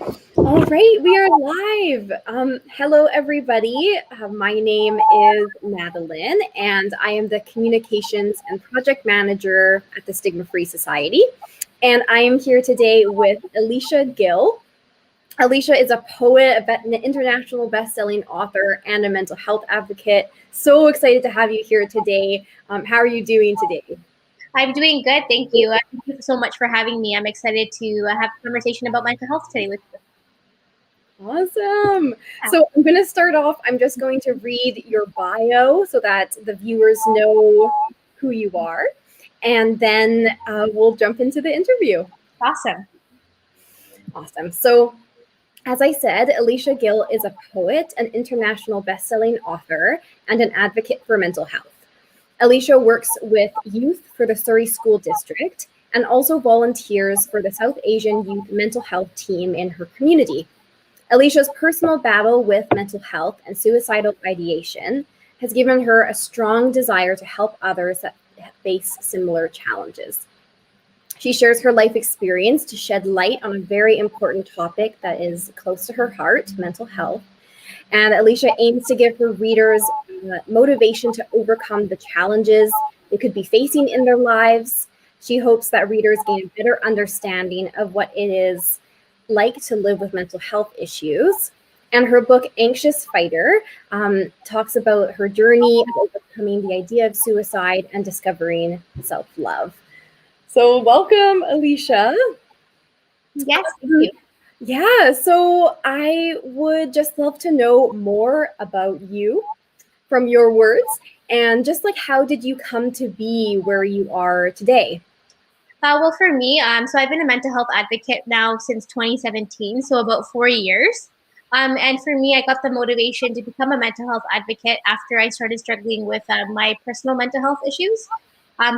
All right, we are live. Hello, everybody. My name is Madeleine, and I am the Communications and Project Manager at the Stigma-Free Society. And I am here today with Alysha Gill. Alysha is a poet, an international best-selling author, and a mental health advocate. So excited to have you here today. How are you doing today? I'm doing good, thank you. Thank you so much for having me. I'm excited to have a conversation about mental health today with you. Awesome. So I'm going to start off. I'm just going to read your bio so that the viewers know who you are. And then we'll jump into the interview. Awesome. Awesome. So as I said, Alysha Gill is a poet, an international best-selling author, and an advocate for mental health. Alysha works with youth for the Surrey School District and also volunteers for the South Asian Youth Mental Health Team in her community. Alysha's personal battle with mental health and suicidal ideation has given her a strong desire to help others that face similar challenges. She shares her life experience to shed light on a very important topic that is close to her heart, mental health. And Alysha aims to give her readers motivation to overcome the challenges they could be facing in their lives. She hopes that readers gain a better understanding of what it is like to live with mental health issues. And her book, Anxious Fighter, talks about her journey of overcoming the idea of suicide and discovering self-love. So welcome, Alysha. Yes, thank you. Yeah, so I would just love to know more about you from your words, and just like how did you come to be where you are today? Well, for me, so I've been a mental health advocate now since 2017, so about 4 years. And for me, I got the motivation to become a mental health advocate after I started struggling with my personal mental health issues.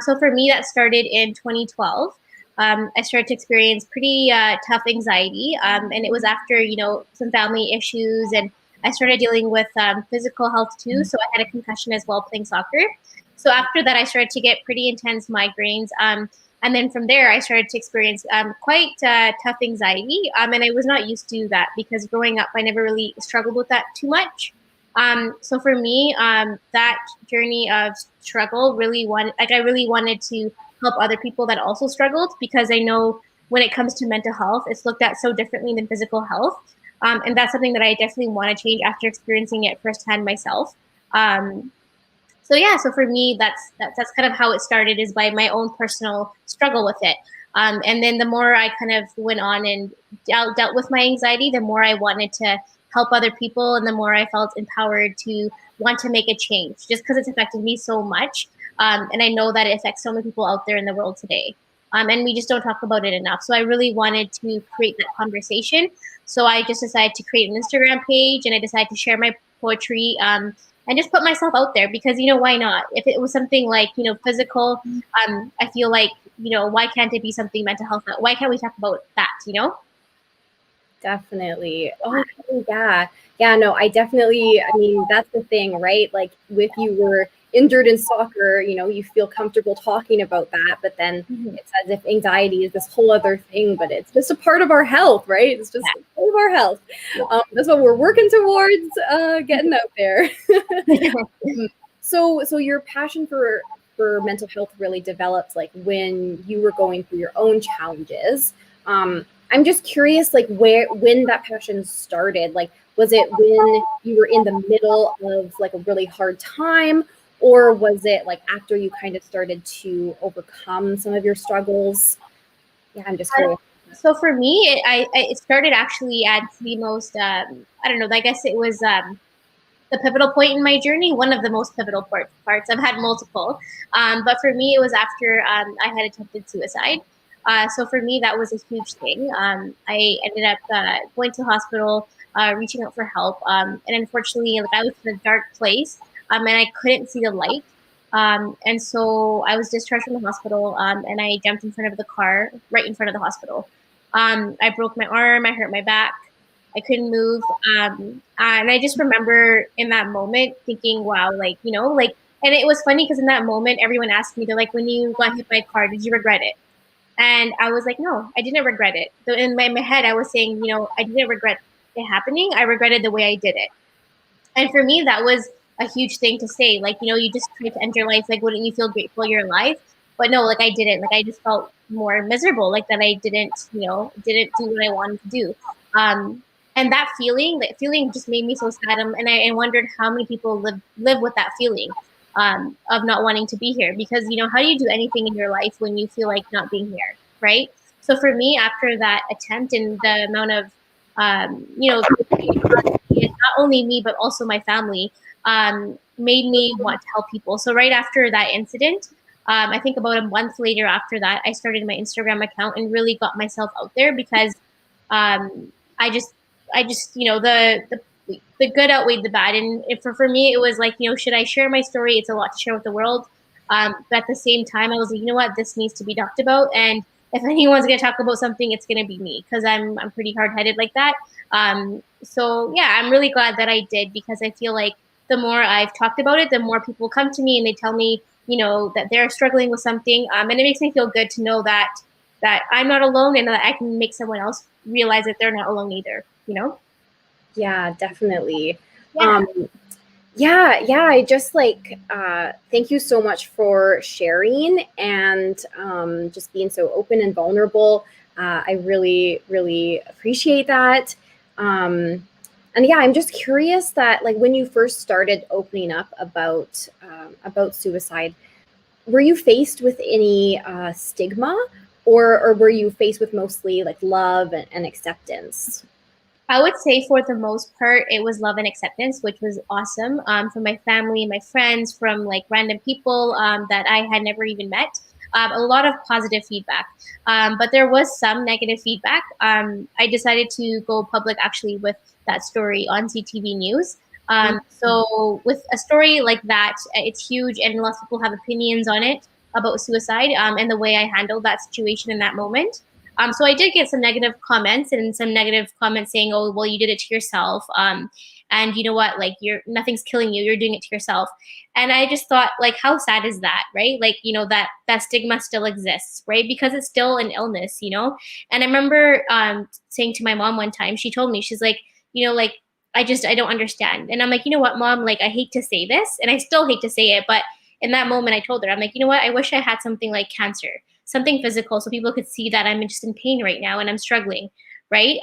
So for me, that started in 2012. I started to experience pretty tough anxiety, and it was after some family issues, and I started dealing with physical health too. So I had a concussion as well playing soccer. So after that, I started to get pretty intense migraines. And then from there, I started to experience quite tough anxiety. And I was not used to that because growing up, I never really struggled with that too much. So for me, that journey of struggle I really wanted to help other people that also struggled, because I know when it comes to mental health, it's looked at so differently than physical health. And that's something that I definitely want to change after experiencing it firsthand myself. So for me, that's kind of how it started, is by my own personal struggle with it. And then the more I kind of went on and dealt with my anxiety, the more I wanted to help other people, and the more I felt empowered to want to make a change, just because it's affected me so much. And I know that it affects so many people out there in the world today. And we just don't talk about it enough. So I really wanted to create that conversation. So I just decided to create an Instagram page, and I decided to share my poetry, and just put myself out there, because, why not? If it was something like, physical, I feel like, why can't it be something mental health? Why can't we talk about that, Definitely. Oh, yeah. Yeah, no, I mean, that's the thing, right? Like, if you were injured in soccer, you feel comfortable talking about that, but then it's as if anxiety is this whole other thing, but it's just a part of our health, right? It's just a part of our health. That's what we're working towards, getting out there. So your passion for mental health really developed like when you were going through your own challenges. I'm just curious, like when that passion started. Like, was it when you were in the middle of like a really hard time, or was it like after you kind of started to overcome some of your struggles? Yeah, I'm just curious. So for me, it started actually at the most, I don't know, I guess it was the pivotal point in my journey, one of the most pivotal parts. I've had multiple. But for me, it was after I had attempted suicide. So for me, that was a huge thing. I ended up going to the hospital, reaching out for help. And unfortunately, like, I was in a dark place, and I couldn't see the light. And so I was discharged from the hospital, and I jumped in front of the car right in front of the hospital. I broke my arm, I hurt my back, I couldn't move. And I just remember in that moment thinking, wow, and it was funny because in that moment, everyone asked me, they're like, when you got hit by a car, did you regret it? And I was like, no, I didn't regret it. So in my head, I was saying, I didn't regret it happening. I regretted the way I did it. And for me, that was a huge thing to say. Like, you just try to end your life. Like, wouldn't you feel grateful you're alive? But no, like I didn't. Like I just felt more miserable. Like that I didn't do what I wanted to do. And that feeling just made me so sad. And I wondered how many people live with that feeling of not wanting to be here. Because how do you do anything in your life when you feel like not being here, right? So for me, after that attempt and the amount of not only me but also my family, made me want to help people. So right after that incident, I think about a month later after that, I started my Instagram account and really got myself out there because I just the good outweighed the bad, and for me it was like, should I share my story? It's a lot to share with the world, but at the same time I was like, you know what, this needs to be talked about, and if anyone's going to talk about something, it's going to be me because I'm pretty hard-headed like that. So yeah, I'm really glad that I did, because I feel like the more I've talked about it, the more people come to me and they tell me, that they're struggling with something, and it makes me feel good to know that I'm not alone and that I can make someone else realize that they're not alone either. Yeah, definitely. Yeah. Yeah, I just thank you so much for sharing and just being so open and vulnerable. I really, really appreciate that. And yeah, I'm just curious that when you first started opening up about suicide, were you faced with any stigma, or were you faced with mostly love and acceptance? I would say for the most part, it was love and acceptance, which was awesome, from my family, my friends, from random people that I had never even met. A lot of positive feedback, but there was some negative feedback. I decided to go public actually with that story on CTV News. So with a story like that, it's huge, and lots of people have opinions on it about suicide, and the way I handled that situation in that moment. So I did get some negative comments, and some negative comments saying, "Oh, well, you did it to yourself." And you know what? Nothing's killing you. You're doing it to yourself. And I just thought, how sad is that, right? That stigma still exists, right? Because it's still an illness. And I remember saying to my mom one time, she told me, she's like, I don't understand. And I'm like, you know what, mom? I hate to say this, and I still hate to say it, but in that moment, I told her, I'm like, you know what? I wish I had something like cancer, something physical, so people could see that I'm just in pain right now and I'm struggling, right?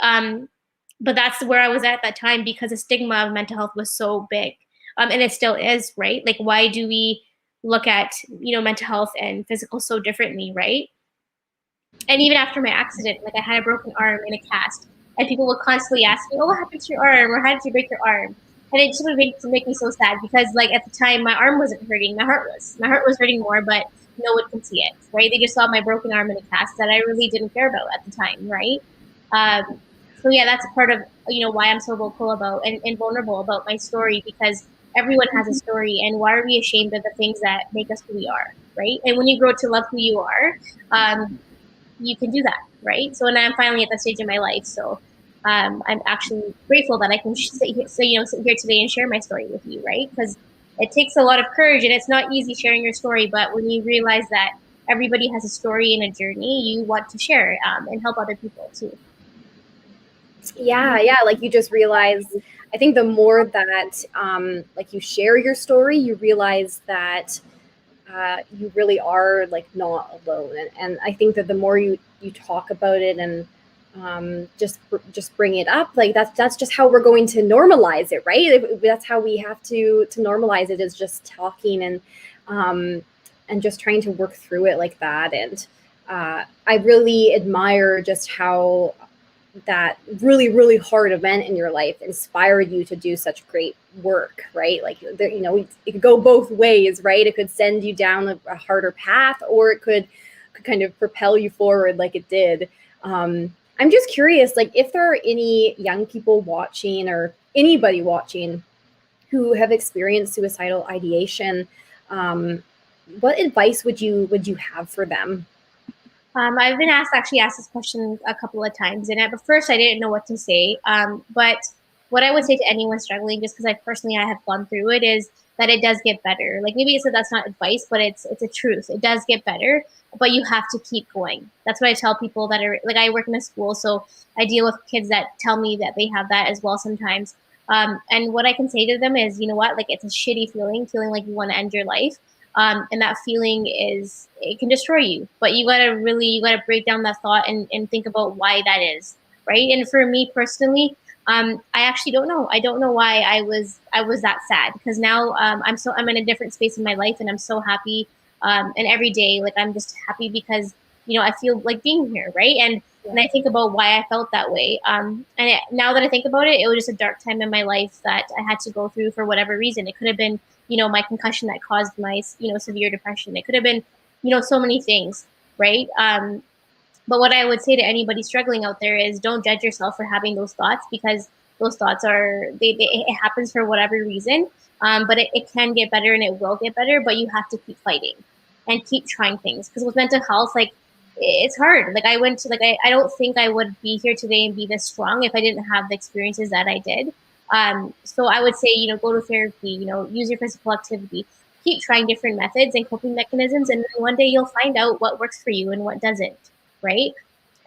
But that's where I was at that time, because the stigma of mental health was so big, and it still is, right? Why do we look at mental health and physical so differently, right? And even after my accident, I had a broken arm in a cast, and people would constantly ask me, "Oh, what happened to your arm?" or "How did you break your arm?" And it just would make me so sad, because at the time my arm wasn't hurting, my heart was hurting more, but no one can see it, right? They just saw my broken arm in a cast that I really didn't care about at the time, right? So yeah, that's part of why I'm so vocal about and vulnerable about my story, because everyone has a story, and why are we ashamed of the things that make us who we are, right? And when you grow to love who you are, you can do that, right? So, and I'm finally at that stage in my life, so I'm actually grateful that I can sit here today and share my story with you, right? Because it takes a lot of courage, and it's not easy sharing your story, but when you realize that everybody has a story and a journey, you want to share and help other people too. Yeah, you just realize, I think the more that you share your story, you realize that you really are not alone, and I think that the more you talk about it and just bring it up, that's just how we're going to normalize it, right? That's how we have to normalize it, is just talking and just trying to work through it like that. And I really admire just how that really, really hard event in your life inspired you to do such great work, right? It could go both ways, right? It could send you down a harder path, or it could kind of propel you forward like it did. I'm just curious, if there are any young people watching, or anybody watching, who have experienced suicidal ideation, what advice would you have for them? I've been actually asked this question a couple of times, and at first I didn't know what to say. But what I would say to anyone struggling, just because I have gone through it, is that it does get better. Like maybe that's not advice, but it's a truth. It does get better, but you have to keep going. That's what I tell people that are like, I work in a school, so I deal with kids that tell me that they have that as well sometimes. And what I can say to them is, you know what, like it's a shitty feeling like you want to end your life. And that feeling it can destroy you, but you gotta break down that thought and think about why that is, right? And for me personally, I actually don't know. I don't know why I was that sad, because now I'm in a different space in my life, and I'm so happy. And every day, like I'm just happy because I feel like being here, right? And I think about why I felt that way. Now that I think about it, it was just a dark time in my life that I had to go through for whatever reason. It could have been, my concussion that caused my, severe depression. It could have been, so many things, right? But what I would say to anybody struggling out there is don't judge yourself for having those thoughts, because those thoughts it happens for whatever reason. But it can get better, and it will get better, but you have to keep fighting and keep trying things. Because with mental health, like, it's hard. Like I don't think I would be here today and be this strong if I didn't have the experiences that I did. So I would say, go to therapy, use your physical activity, keep trying different methods and coping mechanisms. And then one day you'll find out what works for you and what doesn't. Right.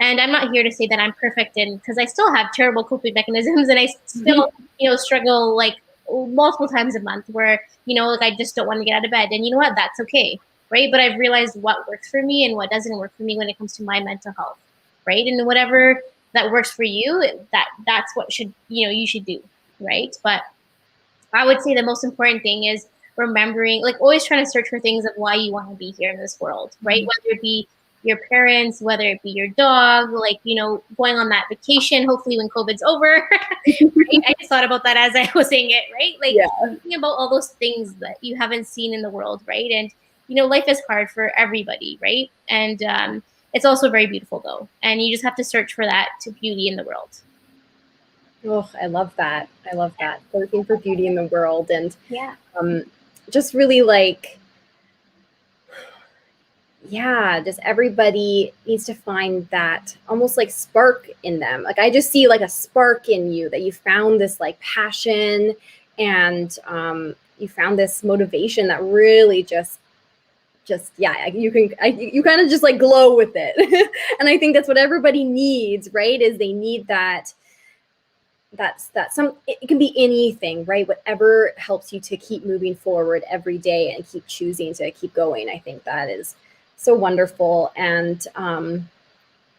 And I'm not here to say that I'm perfect, and because I still have terrible coping mechanisms, and I still, struggle like multiple times a month where, like I just don't want to get out of bed. And you know what? That's okay. Right. But I've realized what works for me and what doesn't work for me when it comes to my mental health. Right. And whatever that works for you, that's what you should do. Right. But I would say the most important thing is remembering, like always trying to search for things of why you want to be here in this world. Right. Whether it be your parents, whether it be your dog, like, going on that vacation, hopefully when COVID's over. Right? I just thought about that as I was saying it, right? Like thinking about all those things that you haven't seen in the world, right? And, life is hard for everybody, right? And it's also very beautiful though. And you just have to search for that beauty in the world. Oh, I love that. I love that. Looking for beauty in the world. And just really like, just everybody needs to find that almost like spark in them. Like I just see like a spark in you, that you found this like passion, and you found this motivation that really you kind of just like glow with it. And I think that's what everybody needs, right? Is they need that. It can be anything, right? Whatever helps you to keep moving forward every day and keep choosing to keep going. I think that is so wonderful. And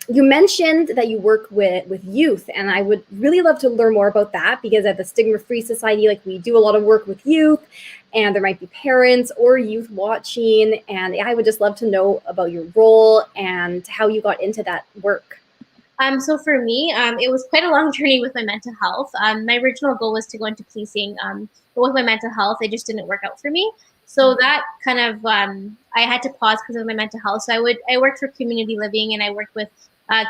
you mentioned that you work with youth, and I would really love to learn more about that, because at the Stigma-Free Society, like we do a lot of work with youth, and there might be parents or youth watching, and I would just love to know about your role and how you got into that work. So for me, it was quite a long journey with my mental health. My original goal was to go into policing, but with my mental health, it just didn't work out for me. So that kind of, I had to pause because of my mental health. So I worked for community living, and I worked with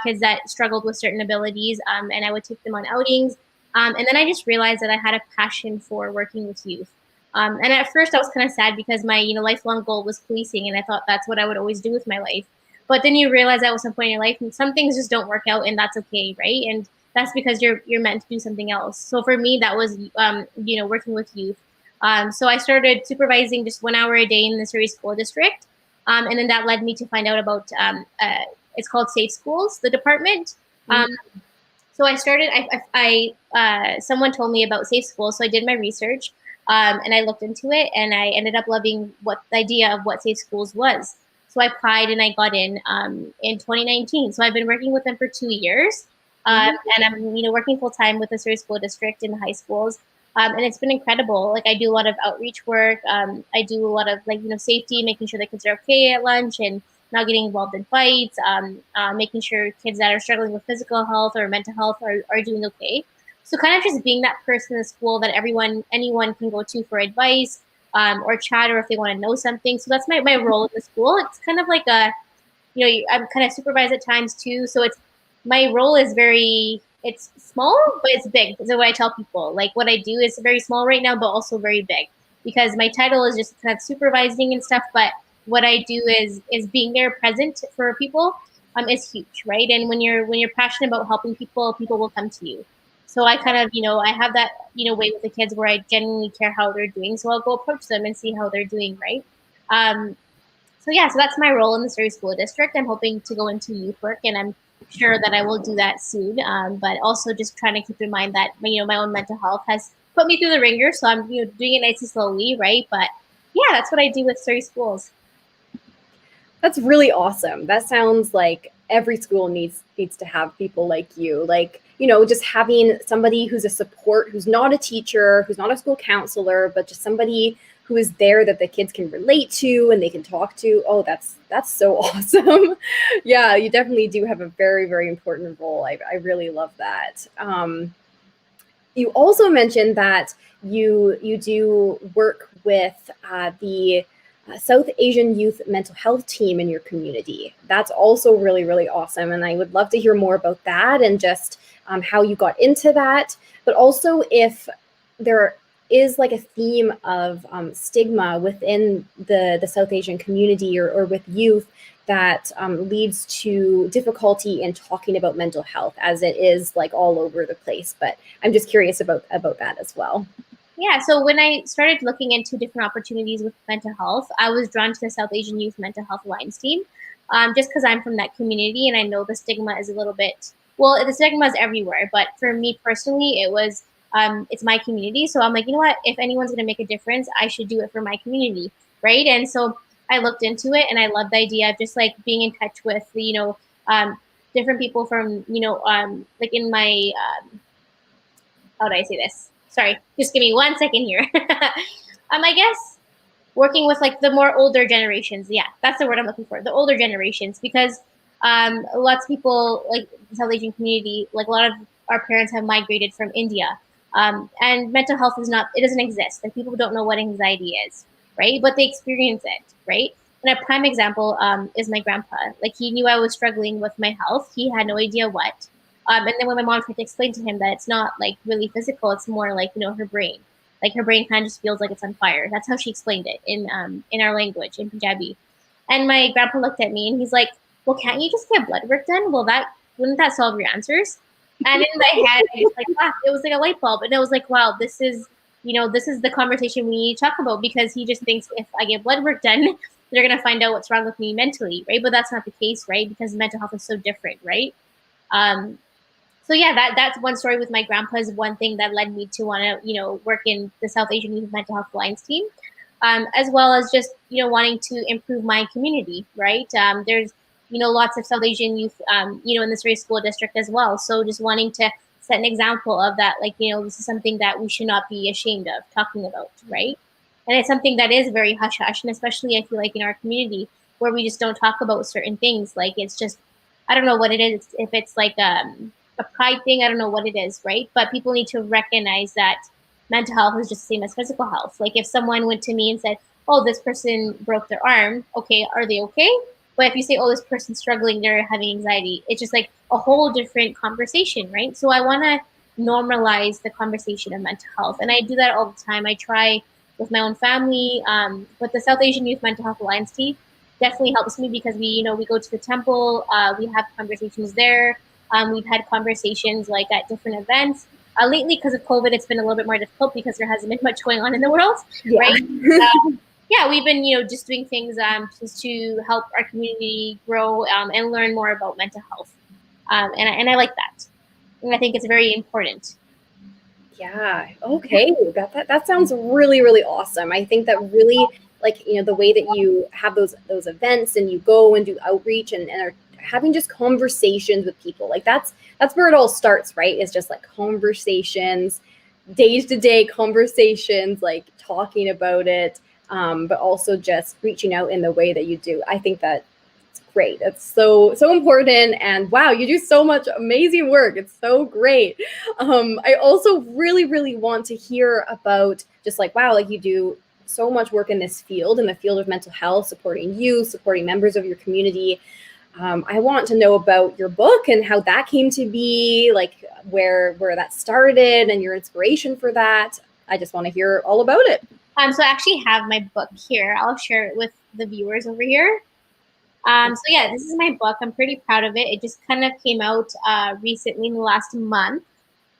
kids that struggled with certain abilities, and I would take them on outings. And then I just realized that I had a passion for working with youth. And at first I was kind of sad because my, lifelong goal was policing, and I thought that's what I would always do with my life. But then you realize that at some point in your life, and some things just don't work out, and that's okay, right? And that's because you're meant to do something else. So for me, that was, working with youth. So I started supervising just 1 hour a day in the Surrey School District. And then that led me to find out about, it's called Safe Schools, the department. So I started, someone told me about Safe Schools, so I did my research, and I looked into it, and I ended up loving the idea of what Safe Schools was. So I applied, and I got in 2019. So I've been working with them for 2 years, and I'm working full time with the Surrey School District in high schools, and it's been incredible. Like I do a lot of outreach work. I do a lot of safety, making sure the kids are okay at lunch and not getting involved in fights. Making sure kids that are struggling with physical health or mental health are doing okay. So kind of just being that person in the school that anyone can go to for advice. Or chat, or if they want to know something. So that's my role in the school. It's kind of like I'm kind of supervised at times too. So my role is it's small, but it's big. That's what I tell people. Like what I do is very small right now, but also very big, because my title is just kind of supervising and stuff. But what I do is being there present for people is huge, right? And when you're passionate about helping people, people will come to you. So I kind of, I have that, way with the kids where I genuinely care how they're doing. So I'll go approach them and see how they're doing, right? So yeah, so that's my role in the Surrey School District. I'm hoping to go into youth work, and I'm sure that I will do that soon. But also just trying to keep in mind that my own mental health has put me through the ringer, so I'm doing it nice and slowly, right? But yeah, that's what I do with Surrey Schools. That's really awesome. That sounds like every school needs to have people like you. Like, just having somebody who's a support, who's not a teacher, who's not a school counselor, but just somebody who is there that the kids can relate to and they can talk to. Oh, that's so awesome. Yeah, you definitely do have a very, very important role. I really love that. You also mentioned that you do work with the South Asian Youth Mental Health Team in your community. That's also really, really awesome. And I would love to hear more about that and just how you got into that. But also if there is like a theme of stigma within the South Asian community or with youth that leads to difficulty in talking about mental health, as it is like all over the place. But I'm just curious about that as well. Yeah, so when I started looking into different opportunities with mental health, I was drawn to the South Asian Youth Mental Health Alliance team, just because I'm from that community and I know the stigma is a little bit, well, the stigma is everywhere, but for me personally, it's my community. So I'm like, you know what, if anyone's going to make a difference, I should do it for my community, right? And so I looked into it and I loved the idea of just like being in touch with, different people from, like in my, how do I say this? Sorry, just give me 1 second here. I guess working with like the more older generations. Yeah, that's the word I'm looking for. The older generations, because lots of people like the South Asian community, like a lot of our parents have migrated from India, and mental health it doesn't exist. Like people don't know what anxiety is, right? But they experience it, right? And a prime example is my grandpa. Like he knew I was struggling with my health. He had no idea what. And then when my mom tried to explain to him that it's not like really physical, it's more like her brain. Like her brain kind of just feels like it's on fire. That's how she explained it in our language, in Punjabi. And my grandpa looked at me and he's like, "Well, can't you just get blood work done? Well, that wouldn't that solve your answers?" And in my head, I just like laughed. It was like a light bulb, and it was like, "Wow, this is the conversation we need to talk about," because he just thinks if I get blood work done, they're gonna find out what's wrong with me mentally, right? But that's not the case, right? Because mental health is so different, right? Um, so yeah, that's one story with my grandpa is one thing that led me to want to work in the South Asian Youth Mental Health Alliance team, as well as just wanting to improve my community. Right, there's lots of South Asian youth in the Surrey School District as well. So just wanting to set an example of that, like this is something that we should not be ashamed of talking about, right? And it's something that is very hush hush, and especially I feel like in our community where we just don't talk about certain things. Like it's just I don't know what it is. If it's like a pride thing. I don't know what it is, right? But people need to recognize that mental health is just the same as physical health. Like if someone went to me and said, "Oh, this person broke their arm," okay, are they okay? But if you say, "Oh, this person's struggling, they're having anxiety," it's just like a whole different conversation, right? So I want to normalize the conversation of mental health, and I do that all the time. I try with my own family, with the South Asian Youth Mental Health Alliance team. Definitely helps me because we go to the temple, we have conversations there. We've had conversations like at different events. Lately, because of COVID, it's been a little bit more difficult because there hasn't been much going on in the world, right? Yeah, we've been just doing things just to help our community grow and learn more about mental health, and I like that, and I think it's very important. Yeah. Okay. That sounds really, really awesome. I think that really, like, the way that you have those events and you go and do outreach and are having just conversations with people. Like that's where it all starts, right? It's just like conversations, days to day conversations, like talking about it, but also just reaching out in the way that you do. I think that great. It's so important. And wow, you do so much amazing work. It's so great. I also really, really want to hear about just like, wow, like you do so much work in this field, in the field of mental health, supporting youth, supporting members of your community. I want to know about your book and how that came to be, like where that started and your inspiration for that. I just want to hear all about it. So I actually have my book here. I'll share it with the viewers over here. So yeah, this is my book. I'm pretty proud of it. It just kind of came out recently in the last month.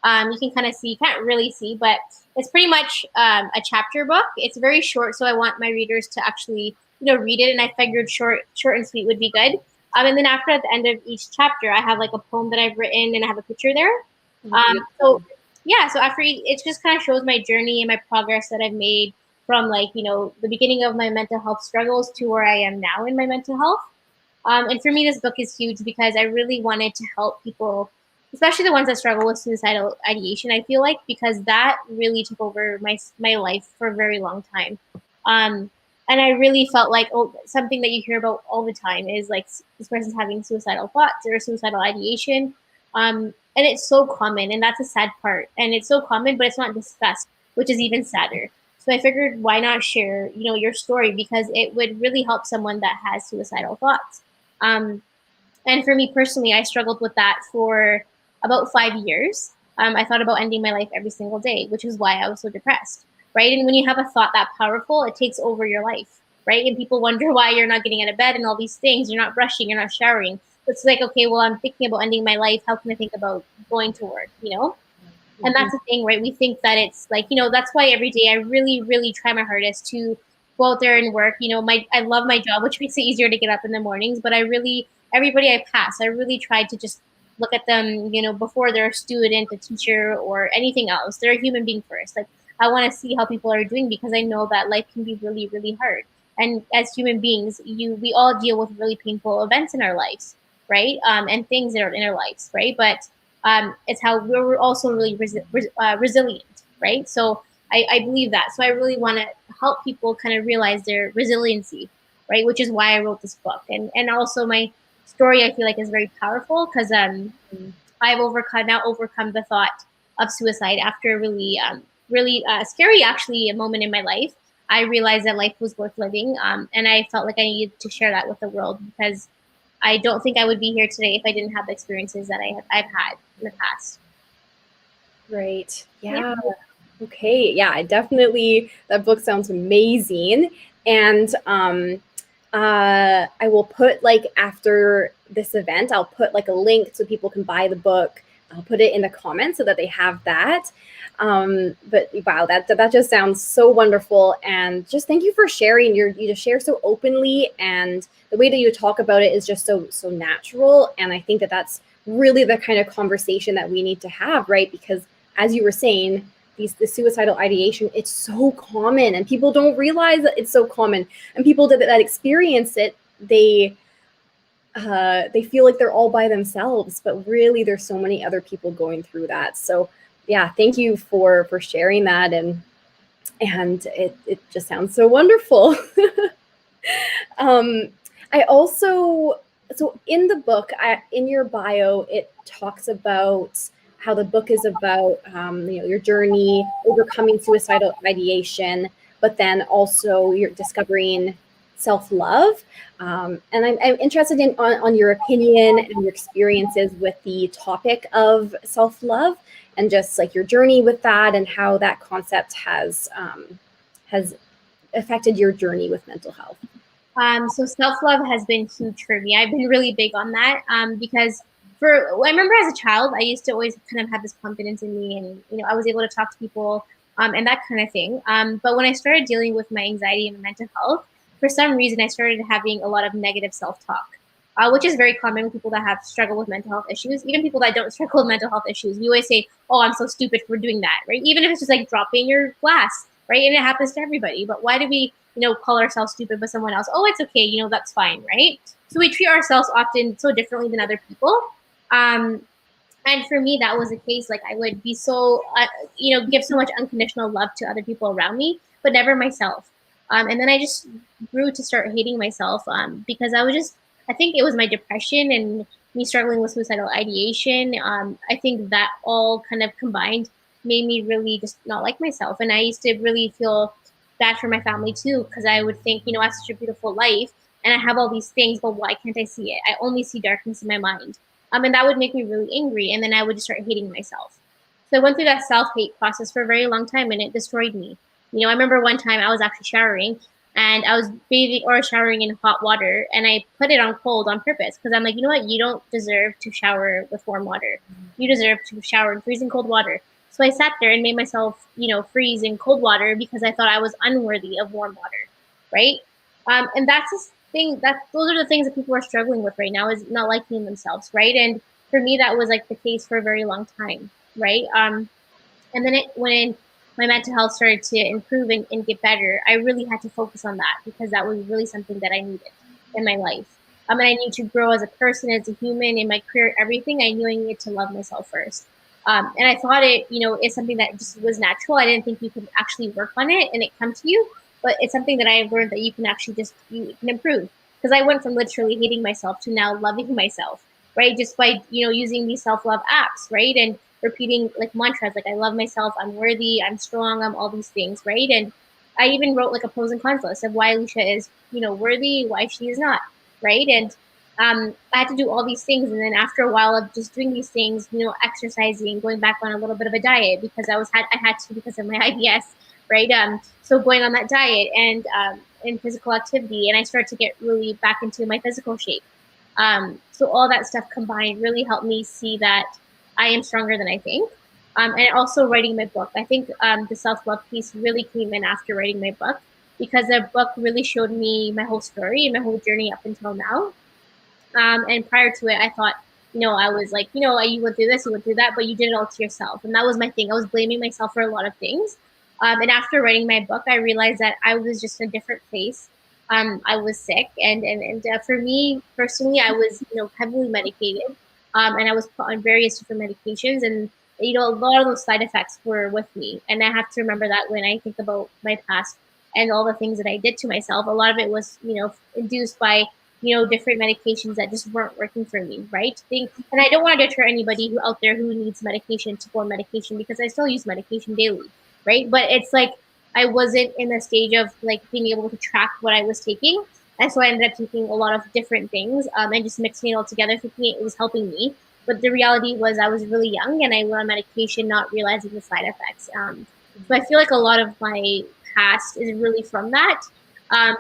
You can kind of see, can't really see, but it's pretty much a chapter book. It's very short, so I want my readers to actually, read it. And I figured short and sweet would be good. And then after, at the end of each chapter, I have like a poem that I've written, and I have a picture there. So yeah, so after it just kind of shows my journey and my progress that I've made from like, the beginning of my mental health struggles to where I am now in my mental health. And for me, this book is huge because I really wanted to help people, especially the ones that struggle with suicidal ideation. I feel like because that really took over my life for a very long time. And I really felt like something that you hear about all the time is like this person's having suicidal thoughts or suicidal ideation. And it's so common, and that's a sad part. And it's so common, but it's not discussed, which is even sadder. So I figured, why not share, your story, because it would really help someone that has suicidal thoughts. And for me personally, I struggled with that for about 5 years. I thought about ending my life every single day, which is why I was so depressed, right? And when you have a thought that powerful, it takes over your life, right? And people wonder why you're not getting out of bed and all these things. You're not brushing, you're not showering. It's like, okay, well, I'm thinking about ending my life. How can I think about going to work, And that's the thing, right? We think that it's like, that's why every day I really, really try my hardest to go out there and work. I love my job, which makes it easier to get up in the mornings, but everybody I pass, I really try to just look at them, before they're a student, a teacher, or anything else. They're a human being first. Like, I want to see how people are doing, because I know that life can be really, really hard. And as human beings, we all deal with really painful events in our lives, right? And things that are in our lives, right? But it's how we're also really resilient, right? So I believe that. So I really want to help people kind of realize their resiliency, right? Which is why I wrote this book. And also my story, I feel like, is very powerful because I've overcome the thought of suicide after a really scary, actually, a moment in my life. I realized that life was worth living, and I felt like I needed to share that with the world, because I don't think I would be here today if I didn't have the experiences that I've had in the past. Right. Yeah. Okay. Yeah, that book sounds amazing. And I will put, like, after this event, I'll put like a link so people can buy the book. I'll put it in the comments so that they have that. But wow, that just sounds so wonderful. And just thank you for sharing. You just share so openly, and the way that you talk about it is just so natural. And I think that that's really the kind of conversation that we need to have, right? Because as you were saying, the suicidal ideation, it's so common, and people don't realize that it's so common. And people that experience it, they feel like they're all by themselves, but really there's so many other people going through that. So yeah, thank you for sharing that, and it just sounds so wonderful. I also, so in the book, in your bio, it talks about how the book is about your journey overcoming suicidal ideation, but then also you're discovering self-love. And I'm interested on your opinion and your experiences with the topic of self-love, and just like your journey with that, and how that concept has affected your journey with mental health. So self-love has been huge for me. I've been really big on that because I remember as a child, I used to always kind of have this confidence in me, and I was able to talk to people and that kind of thing. But when I started dealing with my anxiety and mental health, for some reason, I started having a lot of negative self-talk, which is very common with people that have struggled with mental health issues. Even people that don't struggle with mental health issues, we always say, "Oh, I'm so stupid for doing that," right? Even if it's just like dropping your glass, right? And it happens to everybody. But why do we, call ourselves stupid but someone else? Oh, it's okay, that's fine, right? So we treat ourselves often so differently than other people. And for me, that was the case. Like, I would be so, give so much unconditional love to other people around me, but never myself. And then I just grew to start hating myself because I think it was my depression and me struggling with suicidal ideation. I think that all kind of combined made me really just not like myself. And I used to really feel bad for my family too, because I would think, I have such a beautiful life and I have all these things, but why can't I see it? I only see darkness in my mind. And that would make me really angry. And then I would just start hating myself. So I went through that self-hate process for a very long time, and it destroyed me. I remember one time I was actually showering and I was bathing or showering in hot water, and I put it on cold on purpose because I'm like, you know what? You don't deserve to shower with warm water. You deserve to shower in freezing cold water. So I sat there and made myself, freeze in cold water because I thought I was unworthy of warm water, right? And that's the thing. Those are the things that people are struggling with right now, is not liking themselves, right? And for me, that was like the case for a very long time, right? And then when my mental health started to improve and get better, I really had to focus on that because that was really something that I needed in my life. And I need to grow as a person, as a human, in my career, everything. I knew I needed to love myself first. And I thought it, is something that just was natural. I didn't think you could actually work on it and it come to you, but it's something that I've learned that you can actually you can improve. Because I went from literally hating myself to now loving myself, right? Just by, using these self-love apps, right? And repeating like mantras, like I love myself, I'm worthy, I'm strong, I'm all these things, right? And I even wrote like a pros and cons list of why Alysha is, worthy, why she is not, right? And I had to do all these things, and then after a while of just doing these things, exercising, going back on a little bit of a diet because I had to because of my IBS, right? So going on that diet and physical activity, and I started to get really back into my physical shape. So all that stuff combined really helped me see that I am stronger than I think. And also writing my book. I think the self-love piece really came in after writing my book because the book really showed me my whole story and my whole journey up until now. And prior to it, I thought, I was like, you went through this, you went through that, but you did it all to yourself. And that was my thing. I was blaming myself for a lot of things. And after writing my book, I realized that I was just in a different place. I was sick. And for me personally, I was, heavily medicated. And I was put on various different medications. And, a lot of those side effects were with me. And I have to remember that when I think about my past and all the things that I did to myself, a lot of it was, induced by different medications that just weren't working for me, right? And I don't want to deter anybody who out there who needs medication to go on medication because I still use medication daily, right? But it's like I wasn't in the stage of like being able to track what I was taking. And so I ended up taking a lot of different things and just mixing it all together, thinking it was helping me. But the reality was I was really young and I went on medication not realizing the side effects. So I feel like a lot of my past is really from that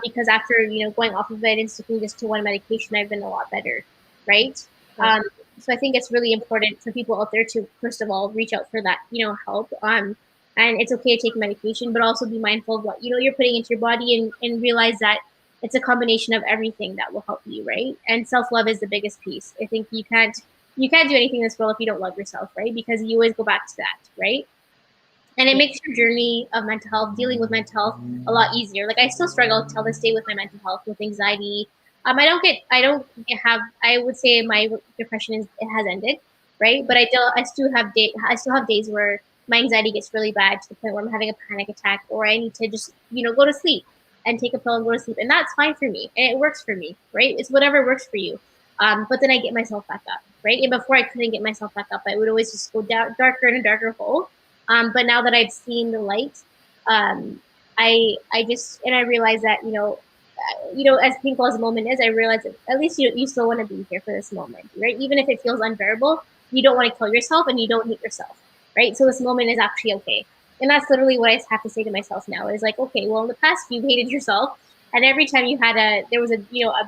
because after going off of it and sticking just to one medication, I've been a lot better, right? So I think it's really important for people out there to first of all reach out for that help. And it's okay to take medication, but also be mindful of what you're putting into your body and realize that it's a combination of everything that will help you, right? And self-love is the biggest piece. I think you can't do anything in this world if you don't love yourself, right? Because you always go back to that, right? And it makes your journey of mental health, dealing with mental health, a lot easier. Like I still struggle till this day with my mental health, with anxiety. I would say my depression it has ended, right? But I still have days where my anxiety gets really bad to the point where I'm having a panic attack, or I need to just go to sleep and take a pill and go to sleep, and that's fine for me, and it works for me, right? It's whatever works for you. But then I get myself back up, right? And before I couldn't get myself back up, I would always just go down darker and a darker hole. But now that I've seen the light, I realize that as painful as the moment is, I realize that at least you still want to be here for this moment, right? Even if it feels unbearable, you don't want to kill yourself and you don't hate yourself, right? So this moment is actually okay, and that's literally what I have to say to myself now. Is like, okay, well, in the past you've hated yourself, and every time there was a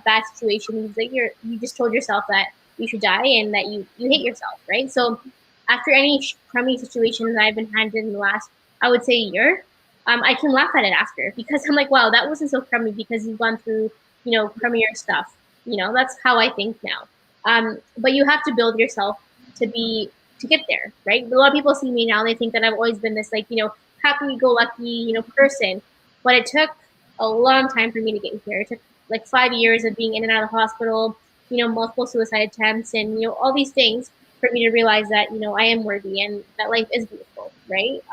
bad situation, like you just told yourself that you should die and that you hate yourself, right? So after any crummy situation that I've been handed in the last, I would say, year, I can laugh at it after because I'm like, wow, that wasn't so crummy because you've gone through, crummier stuff. That's how I think now. But you have to build yourself to get there, right? A lot of people see me now, they think that I've always been this like, happy-go-lucky, person. But it took a long time for me to get here. It took like 5 years of being in and out of the hospital, multiple suicide attempts, and all these things for me to realize that I am worthy and that life is beautiful, right?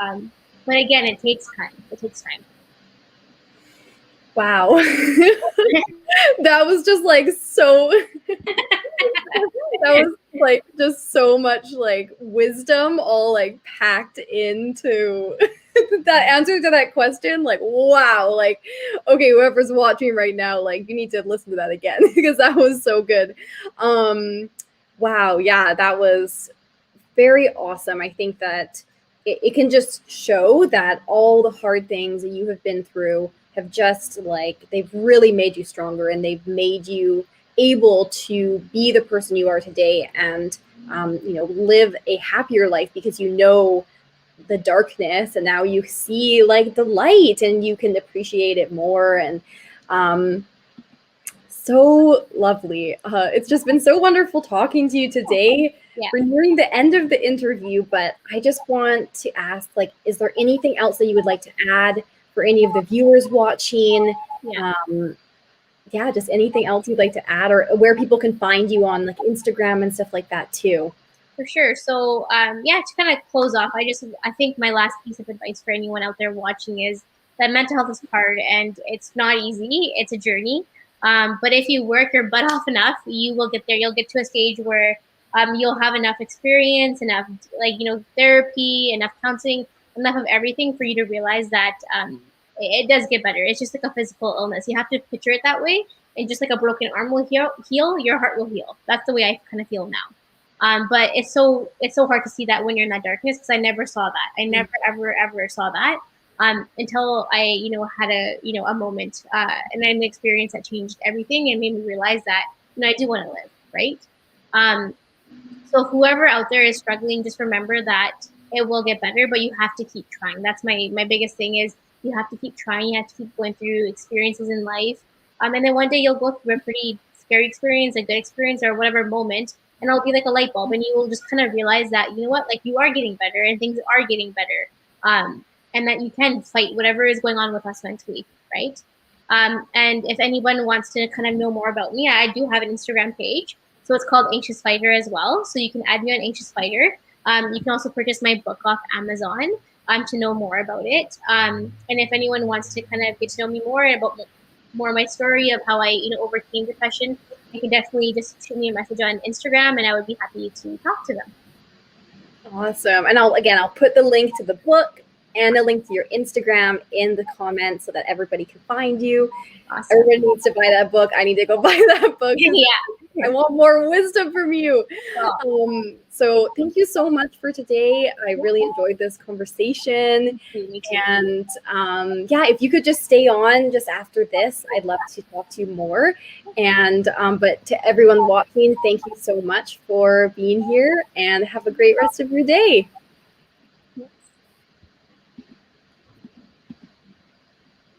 But again, it takes time. It takes time. Wow. That was just like so that was like just so much like wisdom all like packed into that answer to that question. Like, wow, like, okay, whoever's watching right now, like, you need to listen to that again because that was so good. Wow, yeah, that was very awesome. I think that it can just show that all the hard things that you have been through have just like, they've really made you stronger, and they've made you able to be the person you are today, and live a happier life, because you know the darkness and now you see like the light and you can appreciate it more. And so lovely. It's just been so wonderful talking to you today. Yeah. We're nearing the end of the interview, but I just want to ask, like, is there anything else that you would like to add for any of the viewers watching? Yeah. Just anything else you'd like to add, or where people can find you on like Instagram and stuff like that too. For sure. So, to kind of close off, I think my last piece of advice for anyone out there watching is that mental health is hard and it's not easy. It's a journey. But if you work your butt off enough, you will get there. You'll get to a stage where you'll have enough experience, enough therapy, enough counseling, enough of everything for you to realize that it does get better. It's just like a physical illness. You have to picture it that way. And just like a broken arm will heal, your heart will heal. That's the way I kind of feel now. But it's so hard to see that when you're in that darkness, because I never saw that. I never ever saw that until I had a moment and an experience that changed everything and made me realize that I do want to live, right? So whoever out there is struggling, just remember that it will get better, but you have to keep trying. That's my biggest thing is you have to keep trying. You have to keep going through experiences in life, and then one day you'll go through a pretty scary experience, a good experience, or whatever moment. And it'll be like a light bulb, and you will just kind of realize that, you know what, like you are getting better and things are getting better. And that you can fight whatever is going on with us mentally, right? And if anyone wants to kind of know more about me, I do have an Instagram page. So it's called Anxious Fighter as well. So you can add me on Anxious Fighter. You can also purchase my book off Amazon to know more about it. And if anyone wants to kind of get to know me more about more of my story of how I overcame depression, you can definitely just shoot me a message on Instagram, and I would be happy to talk to them. Awesome. And I'll put the link to the book and a link to your Instagram in the comments so that everybody can find you. Awesome. Everybody needs to buy that book. I need to go buy that book. Yeah. I want more wisdom from you. So thank you so much for today. I really enjoyed this conversation. Me too. And if you could just stay on just after this, I'd love to talk to you more. And but to everyone watching, thank you so much for being here, and have a great rest of your day.